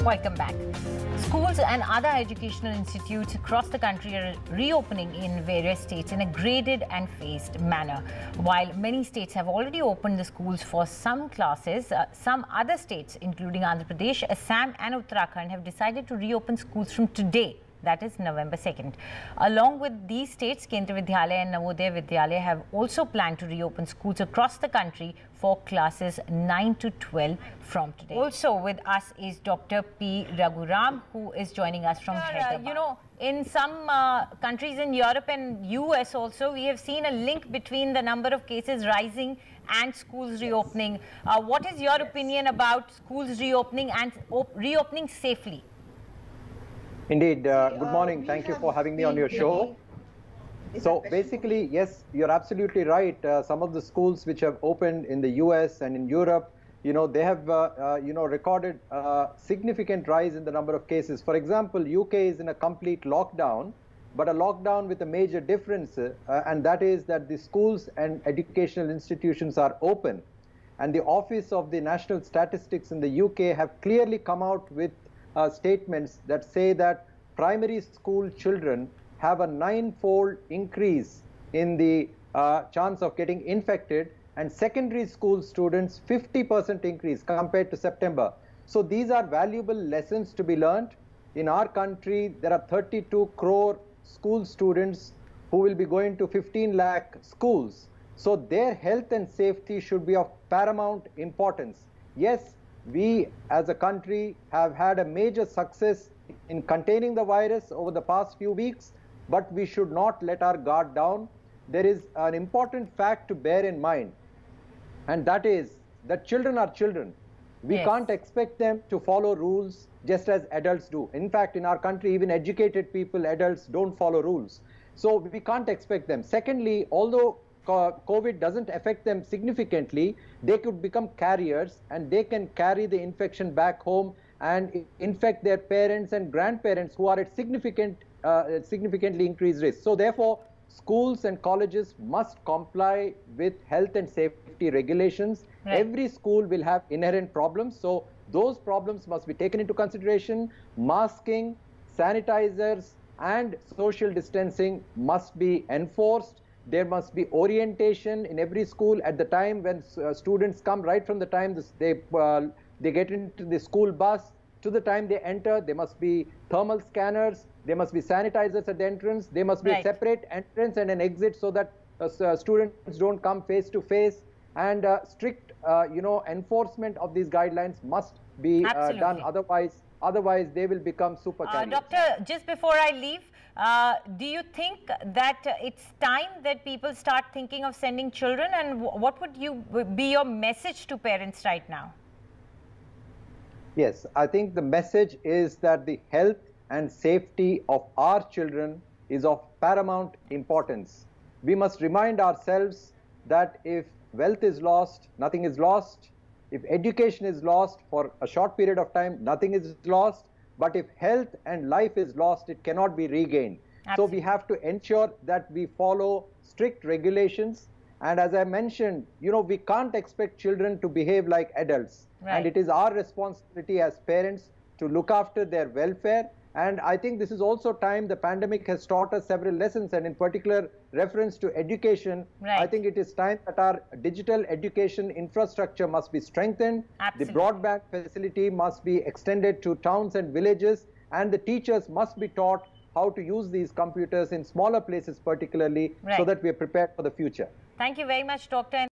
Welcome back. Schools and other educational institutes across the country are reopening in various states in a graded and phased manner. While many states have already opened the schools for some classes, some other states, including Andhra Pradesh, Assam and Uttarakhand, have decided to reopen schools from today. That is November 2nd. Along with these states, Kendriya Vidyalaya and Navodaya Vidyalaya have also planned to reopen schools across the country for classes 9 to 12 from today. Also with us is Dr. P. Raghuram, who is joining us from Hyderabad. You know, in some countries in Europe and US also, we have seen a link between the number of cases rising and schools reopening. What is your opinion about schools reopening and reopening safely? Indeed. Good morning. Thank you for having me on your show. So basically, yes, you're absolutely right. Some of the schools which have opened in the US and in Europe, they have, recorded a significant rise in the number of cases. For example, UK is in a complete lockdown, but a lockdown with a major difference, and that is that the schools and educational institutions are open. And the Office of the National Statistics in the UK have clearly come out with statements that say that primary school children have a 9-fold increase in the chance of getting infected, and secondary school students 50% increase compared to September. So these are valuable lessons to be learned. In our country, there are 32 crore school students who will be going to 15 lakh schools. So their health and safety should be of paramount importance. Yes, we as a country have had a major success in containing the virus over the past few weeks, but we should not let our guard down. There is an important fact to bear in mind, and that is that children are children. We can't expect them to follow rules just as adults do. In fact, in our country, even educated people, adults, don't follow rules. So we can't expect them. Secondly, although COVID doesn't affect them significantly, they could become carriers and they can carry the infection back home and infect their parents and grandparents who are at significantly increased risk. So therefore, schools and colleges must comply with health and safety regulations. Right. Every school will have inherent problems, so those problems must be taken into consideration. Masking, sanitizers and social distancing must be enforced. There must be orientation in every school at the time when students come, right from the time they get into the school bus to the time they enter. There must be thermal scanners, there must be sanitizers at the entrance, there must be a separate entrance and an exit so that students don't come face to face, and strict enforcement of these guidelines must be done. Otherwise they will become super carriers. Doctor, just before I leave, do you think that it's time that people start thinking of sending children, and what would be your message to parents right now? Yes, I think the message is that the health and safety of our children is of paramount importance. We must remind ourselves that if wealth is lost, nothing is lost. If education is lost for a short period of time, nothing is lost. But if health and life is lost, it cannot be regained. Absolutely. So we have to ensure that we follow strict regulations. And as I mentioned, we can't expect children to behave like adults. Right. And it is our responsibility as parents to look after their welfare. And I think this is also time the pandemic has taught us several lessons, and in particular reference to education. Right. I think it is time that our digital education infrastructure must be strengthened. Absolutely. The broadband facility must be extended to towns and villages, and the teachers must be taught how to use these computers in smaller places particularly, so that we are prepared for the future. Thank you very much, Doctor.